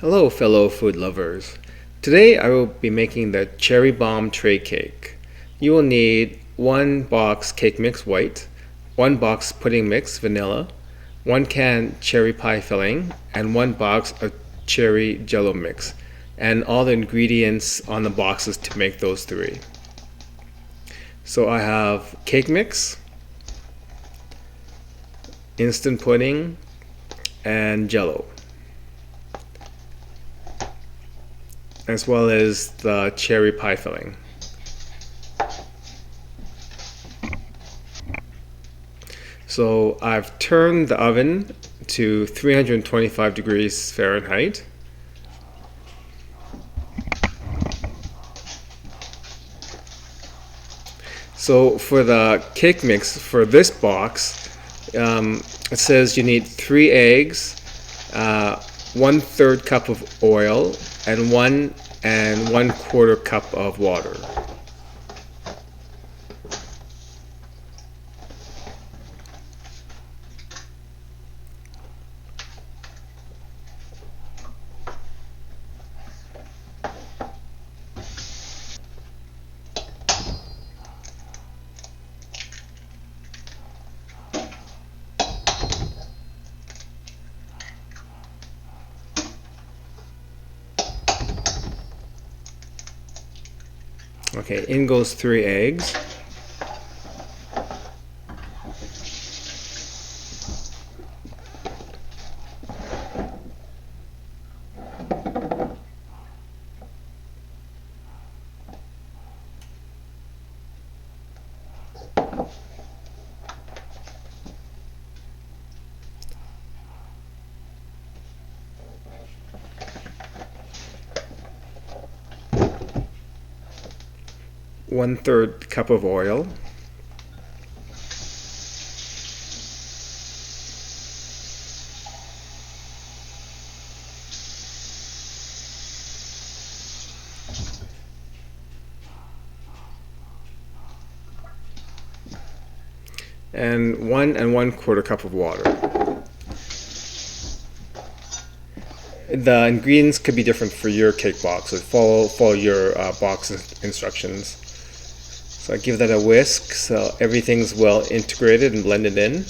Hello, fellow food lovers. Today I will be making the cherry bomb tray cake. You will need 1 box cake mix white, 1 box pudding mix vanilla, 1 can cherry pie filling, and 1 box of cherry jello mix, and all the ingredients on the boxes to make those three. So I have cake mix, instant pudding, and jello, as well as the cherry pie filling. So I've turned the oven to 325 degrees Fahrenheit. So for the cake mix for this box, it says you need 3 eggs, 1/3 cup of oil, and 1 1/4 cup of water. Okay, in goes 3 eggs. One-third cup of oil, and 1 1/4 cup of water. The ingredients could be different for your cake box, so follow your box instructions. So I give that a whisk so everything's well integrated and blended in.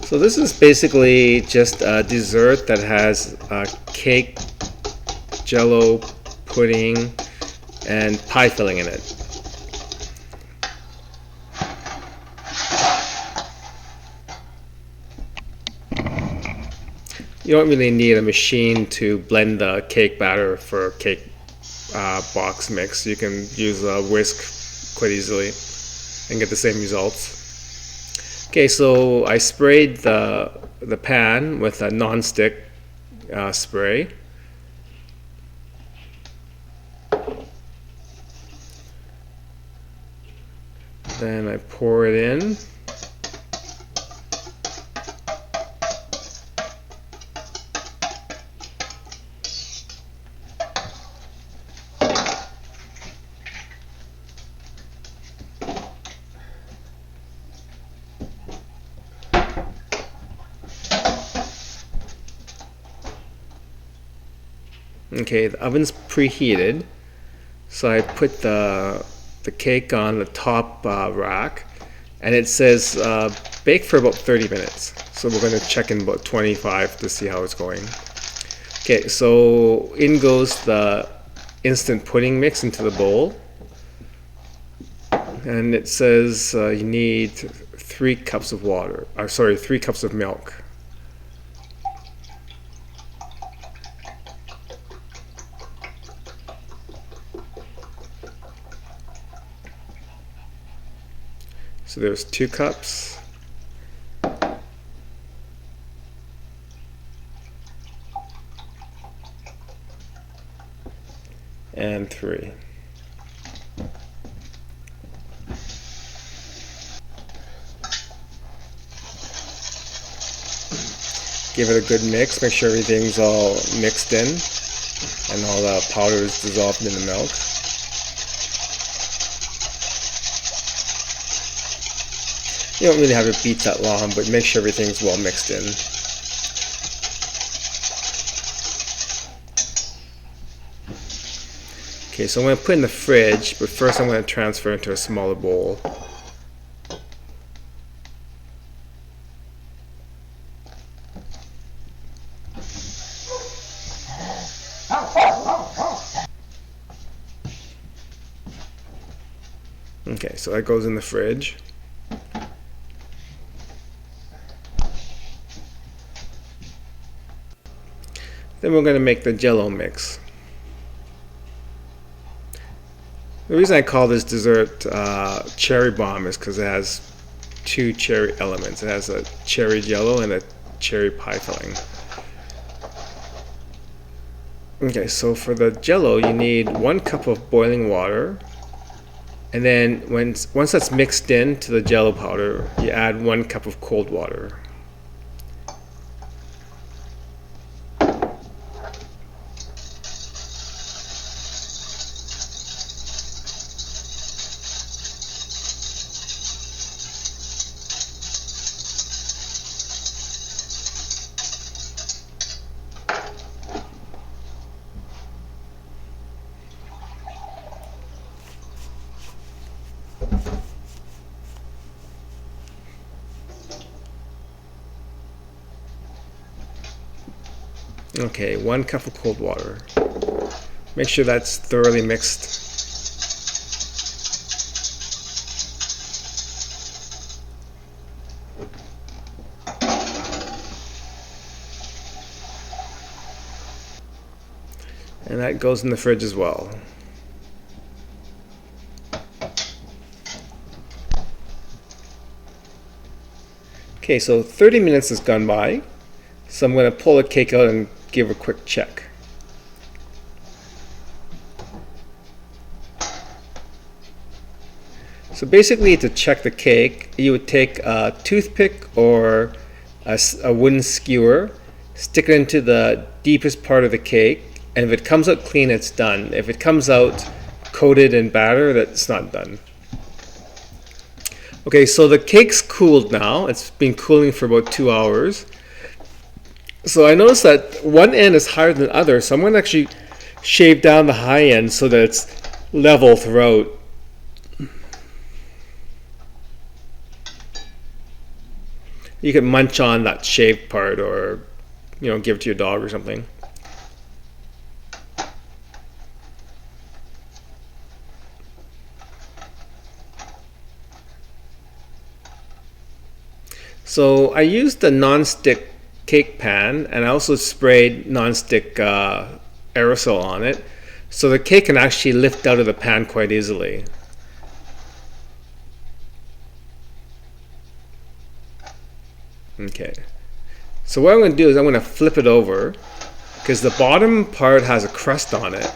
So this is basically just a dessert that has cake, jello, pudding, and pie filling in it. You don't really need a machine to blend the cake batter for a cake box mix. You can use a whisk quite easily and get the same results. Okay, so I sprayed the pan with a non-stick spray. Then I pour it in. Okay, the oven's preheated, so I put the cake on the top rack, and it says bake for about 30 minutes. So we're going to check in about 25 to see how it's going. Okay, so in goes the instant pudding mix into the bowl, and it says you need 3 cups of water. 3 cups of milk. So there's 2 cups. And 3. give it a good mix. Make sure everything's all mixed in and all the powder is dissolved in the milk. You don't really have to beat that long, but make sure everything's well mixed in. Okay, so I'm going to put it in the fridge, but first I'm going to transfer it into a smaller bowl. Okay, so that goes in the fridge. Then we're going to make the jello mix. The reason I call this dessert cherry bomb is because it has two cherry elements. It has a cherry jello and a cherry pie filling. Okay, so for the jello you need 1 cup of boiling water, and then once that's mixed into the jello powder, you add 1 cup of cold water. Okay, 1 cup of cold water. Make sure that's thoroughly mixed. And that goes in the fridge as well. Okay, so 30 minutes has gone by. So I'm going to pull the cake out and give a quick check. So basically, to check the cake, you would take a toothpick or a wooden skewer, stick it into the deepest part of the cake, and if it comes out clean, it's done. If it comes out coated in batter, that's not done. Okay, so the cake's cooled now. It's been cooling for about 2 hours. So I noticed that one end is higher than the other, so I'm going to actually shave down the high end so that it's level throughout. You can munch on that shaved part, or give it to your dog or something. So I used the non-stick cake pan, and I also sprayed non-stick aerosol on it, so the cake can actually lift out of the pan quite easily. Okay, so what I'm going to do is I'm going to flip it over, because the bottom part has a crust on it.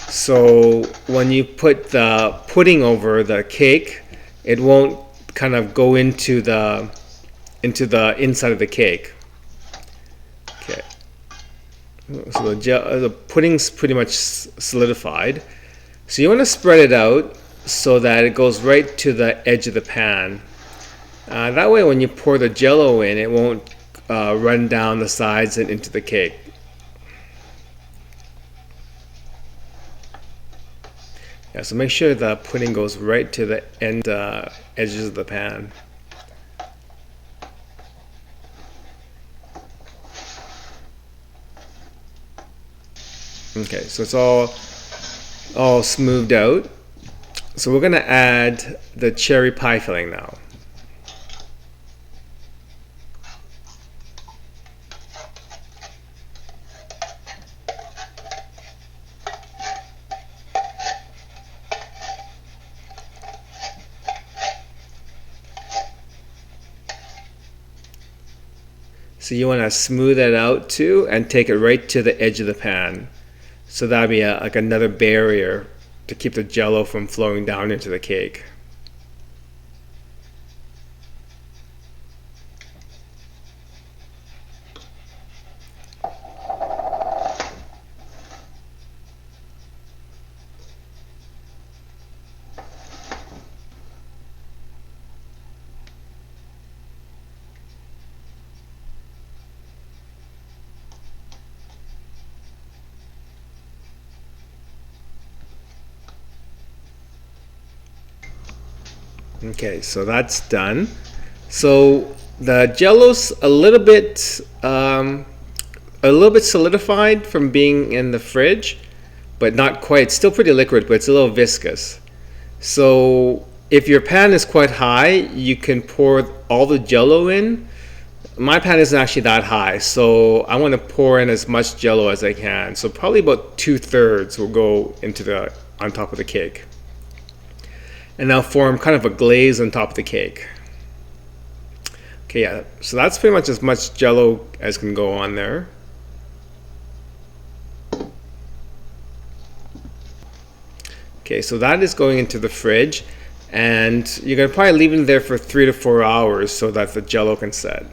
So when you put the pudding over the cake, it won't kind of go into the inside of the cake. Okay, so the pudding's pretty much solidified. So you want to spread it out so that it goes right to the edge of the pan. That way when you pour the jello in, it won't run down the sides and into the cake. Yeah, so make sure the pudding goes right to the end edges of the pan. Okay, so it's all smoothed out. So we're going to add the cherry pie filling now. So you want to smooth it out too and take it right to the edge of the pan. So that'd be like another barrier to keep the jello from flowing down into the cake. Okay, so that's done. So the jello's a little bit solidified from being in the fridge, but not quite. It's still pretty liquid, but it's a little viscous. So if your pan is quite high, you can pour all the jello in. My pan isn't actually that high, so I want to pour in as much jello as I can. So probably about 2/3 will go into the on top of the cake. And now form kind of a glaze on top of the cake. Okay, yeah, so that's pretty much jello as can go on there. Okay, so that is going into the fridge, and you're gonna probably leave it there for 3 to 4 hours so that the jello can set.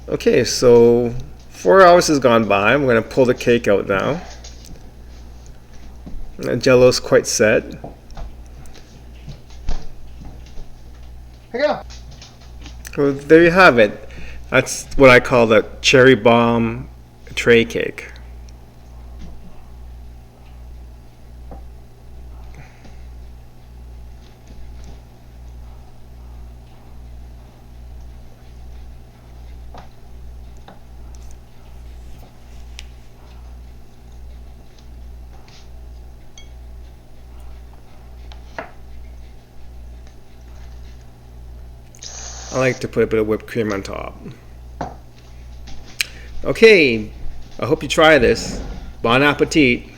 Okay, so 4 hours has gone by. I'm going to pull the cake out now. The jello's quite set. Here you go. So there you have it. That's what I call the cherry bomb tray cake. I like to put a bit of whipped cream on top. Okay, I hope you try this. Bon appetit.